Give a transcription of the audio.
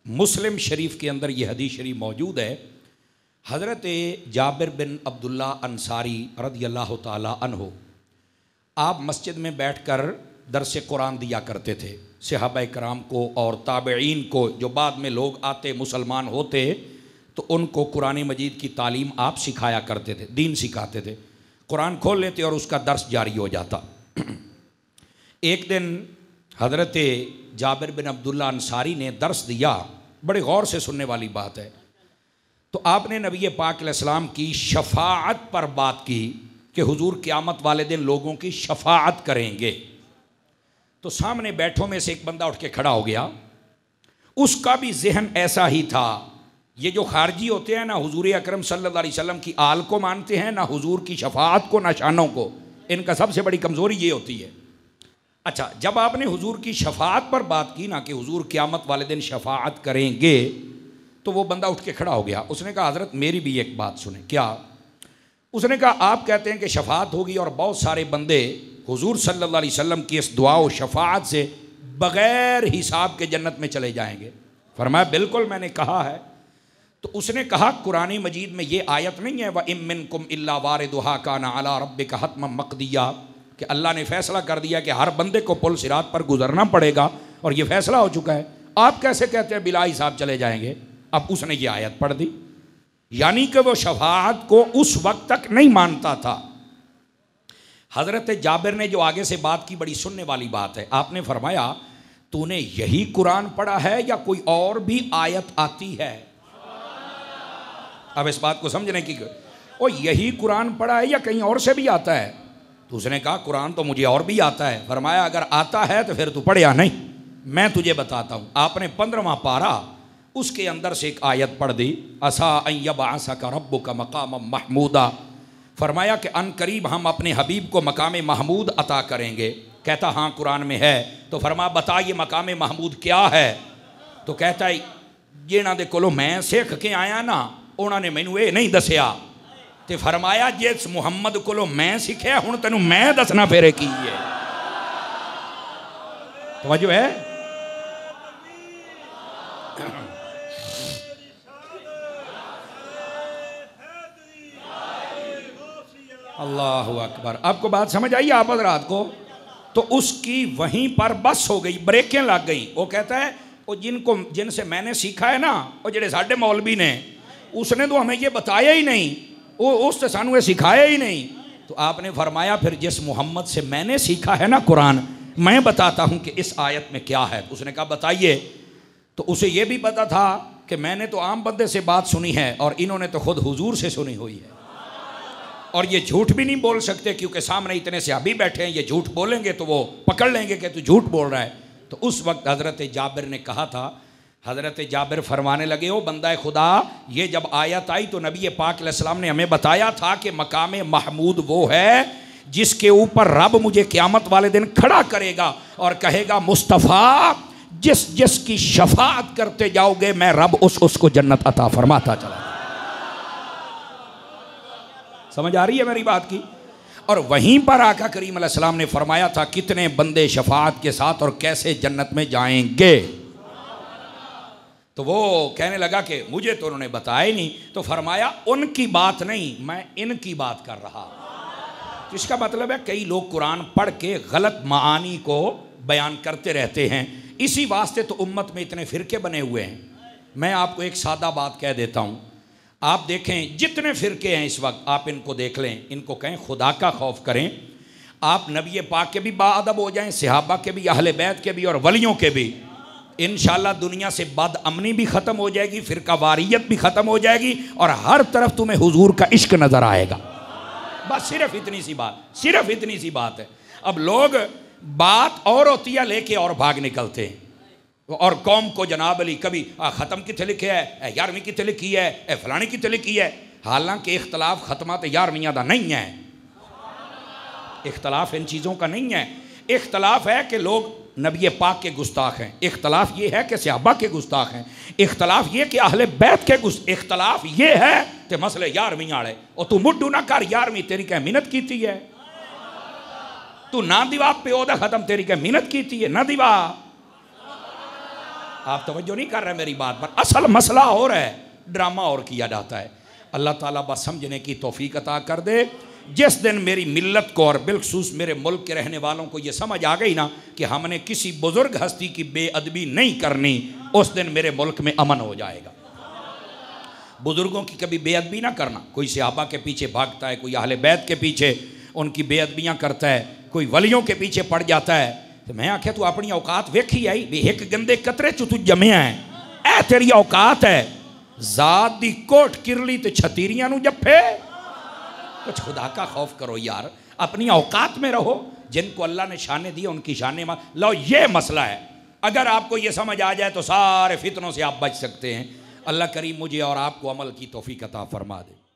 مسلم شریف کے اندر یہ حدیث شریف موجود ہے. حضرت جابر بن عبداللہ انصاری رضی اللہ تعالی عنہ آپ مسجد میں بیٹھ کر درس قرآن دیا کرتے تھے صحابہ کرام کو اور تابعین کو. جو بعد میں لوگ آتے مسلمان ہوتے تو ان کو قرآن مجید کی تعلیم آپ سکھایا کرتے تھے, دین سکھاتے تھے. قرآن کھول لیتے اور اس کا درس جاری ہو جاتا. ایک دن حضرت جابر بن عبداللہ انصاری نے درس دیا, بڑے غور سے سننے والی بات ہے. تو آپ نے نبی پاک علیہ السلام کی شفاعت پر بات کی کہ حضور قیامت والے دن لوگوں کی شفاعت کریں گے. تو سامنے بیٹھوں میں سے ایک بندہ اٹھ کے کھڑا ہو گیا. اس کا بھی ذہن ایسا ہی تھا. یہ جو خارجی ہوتے ہیں نہ حضور اکرم صلی اللہ علیہ وسلم کی آل کو مانتے ہیں, نہ حضور کی شفاعت کو, نہ شانوں کو. ان کا سب سے بڑی کمزوری یہ ہوتی ہے. اچھا, جب آپ نے حضور کی شفاعت پر بات کی نا کہ حضور قیامت والے دن شفاعت کریں گے, تو وہ بندہ اٹھ کے کھڑا ہو گیا. اس نے کہا حضرت میری بھی ایک بات سنیں. کیا؟ اس نے کہا آپ کہتے ہیں کہ شفاعت ہوگی اور بہت سارے بندے حضور صلی اللہ علیہ وسلم کی اس دعا و شفاعت سے بغیر حساب کے جنت میں چلے جائیں گے. فرمایا بالکل میں نے کہا ہے. تو اس نے کہا قرآن مجید میں یہ آیت نہیں ہے وَإِن مِّنكُمْ إِلَّا وَارِدُهَا كَانَ عَلَىٰ رَبِّكَ حَتْمًا مَّقْضِيًّا کہ اللہ نے فیصلہ کر دیا کہ ہر بندے کو پل صراط پر گزرنا پڑے گا اور یہ فیصلہ ہو چکا ہے. آپ کیسے کہتے ہیں بلا حساب چلے جائیں گے؟ اب اس نے یہ آیت پڑھ دی. یعنی کہ وہ شفاعت کو اس وقت تک نہیں مانتا تھا. حضرت جابر نے جو آگے سے بات کی بڑی سننے والی بات ہے. آپ نے فرمایا تو نے یہی قرآن پڑھا ہے یا کوئی اور بھی آیت آتی ہے؟ اب اس بات کو سمجھنے کی وہ یہی قرآن پڑھا ہے یا کہیں اور سے بھی آتا ہے؟ تو اس نے کہا قرآن تو مجھے اور بھی آتا ہے. فرمایا اگر آتا ہے تو پھر تو پڑھیا نہیں, میں تجھے بتاتا ہوں. آپ نے 15واں پارہ اس کے اندر سے ایک آیت پڑھ دی عسیٰ ان یبعثک ربک مقاما محمودا. فرمایا کہ ان قریب ہم اپنے حبیب کو مقام محمود عطا کریں گے. کہتا ہاں قرآن میں ہے. تو فرمایا بتا یہ مقام محمود کیا ہے؟ تو کہتا ہے جنہاں دے کولوں میں سیکھ کے آیا نا انہوں نے مینوں یہ نہیں دسیا. تے فرمایا جس محمد کولوں میں سیکھیا ہن تینوں میں دسنا پھر کی ہے. توجہ ہے؟ اللہ اکبر. آپ کو بات سمجھ آئی آپ حضرات کو؟ تو اس کی وہیں پر بس ہو گئی, بریکیں لگ گئی. وہ کہتا ہے وہ جن سے میں نے سیکھا ہے نا وہ جڑے ساڈے مولوی نے, اس نے تو ہمیں یہ بتایا ہی نہیں, وہ اس سے سانوں یہ سکھایا ہی نہیں. تو آپ نے فرمایا پھر جس محمد سے میں نے سیکھا ہے نا قرآن, میں بتاتا ہوں کہ اس آیت میں کیا ہے. اس نے کہا بتائیے. تو اسے یہ بھی پتا تھا کہ میں نے تو عام بندے سے بات سنی ہے اور انہوں نے تو خود حضور سے سنی ہوئی ہے, اور یہ جھوٹ بھی نہیں بول سکتے کیونکہ سامنے اتنے صحابی بیٹھے ہیں. یہ جھوٹ بولیں گے تو وہ پکڑ لیں گے کہ تو جھوٹ بول رہا ہے. تو اس وقت حضرت جابر نے کہا تھا, حضرت جابر فرمانے لگے او بندہ خدا, یہ جب آیت آئی تو نبی پاک علیہ السلام نے ہمیں بتایا تھا کہ مقام محمود وہ ہے جس کے اوپر رب مجھے قیامت والے دن کھڑا کرے گا اور کہے گا مصطفیٰ جس جس کی شفاعت کرتے جاؤ گے میں رب اس کو جنت عطا فرماتا چلا. سمجھ آ رہی ہے میری بات کی؟ اور وہیں پر آقا کریم علیہ السلام نے فرمایا تھا کتنے بندے شفاعت کے ساتھ اور کیسے جنت میں جائیں گے. تو وہ کہنے لگا کہ مجھے تو انہوں نے بتایا ہی نہیں. تو فرمایا ان کی بات نہیں, میں ان کی بات کر رہا. اس کا مطلب ہے کئی لوگ قرآن پڑھ کے غلط معانی کو بیان کرتے رہتے ہیں. اسی واسطے تو امت میں اتنے فرقے بنے ہوئے ہیں. میں آپ کو ایک سادہ بات کہہ دیتا ہوں. آپ دیکھیں جتنے فرقے ہیں اس وقت, آپ ان کو دیکھ لیں, ان کو کہیں خدا کا خوف کریں. آپ نبی پاک کے بھی باادب ہو جائیں, صحابہ کے بھی, اہل بیت کے بھی اور ولیوں کے بھی. انشاءاللہ دنیا سے بد امنی بھی ختم ہو جائے گی, فرقہ واریت بھی ختم ہو جائے گی, اور ہر طرف تمہیں حضور کا عشق نظر آئے گا. بس صرف اتنی سی بات, صرف اتنی سی بات ہے. اب لوگ بات اور ہوتی ہے لے کے اور بھاگ نکلتے ہیں, اور قوم کو جناب علی کبھی ختم کتنے لکھے ہے, 11ویں کتنے لکھی ہے, فلانی کتنے لکھی ہے. حالانکہ اختلاف ختمات 11ویں دا نہیں ہے. اختلاف ان چیزوں کا نہیں ہے. اختلاف ہے کہ لوگ نبی پاک کے گستاخ ہیں, اختلاف یہ ہے کہ صحابہ کے گستاخ ہیں, اختلاف یہ کہ اہل بیت کے اختلاف یہ ہے کہ مسئلے 11ویں آڑے, اور تو مڈو نہ کر 11ویں تیری کہ محنت کیتی ہے, تو نہ دیوا پیو دا ختم تیری کہ محنت کیتی ہے, نہ دیوا. آپ توجہ نہیں کر رہے میری بات پر، اصل مسئلہ اور ہے، ڈرامہ اور کیا جاتا ہے۔ اللہ تعالیٰ بس سمجھنے کی توفیق عطا کر دے۔ جس دن میری ملت کو اور بالخصوص میرے ملک کے رہنے والوں کو یہ سمجھ آ گئی نا کہ ہم نے کسی بزرگ ہستی کی بے ادبی نہیں کرنی، اس دن میرے ملک میں امن ہو جائے گا۔ بزرگوں کی کبھی بے ادبی نہ کرنا، کوئی صحابہ کے پیچھے بھاگتا ہے، کوئی اہل بیت کے پیچھے ان کی بے ادبیاں کرتا ہے، کوئی ولیوں کے پیچھے پڑ جاتا ہے، تو میں آکھیا تو اپنی اوقات ویکھی آئی بھی ایک گندے قطرے چو تو جمعہ ہے، اے تیری اوقات ہے، ذات دی کوٹ کرلی تے چھتیریاں نو جپے۔ کچھ خدا کا خوف کرو یار، اپنی اوقات میں رہو، جن کو اللہ نے شانیں دی ان کی شانیں لو۔ یہ مسئلہ ہے، اگر آپ کو یہ سمجھ آ جائے تو سارے فتنوں سے آپ بچ سکتے ہیں۔ اللہ کریم مجھے اور آپ کو عمل کی توفیق عطا فرما دے۔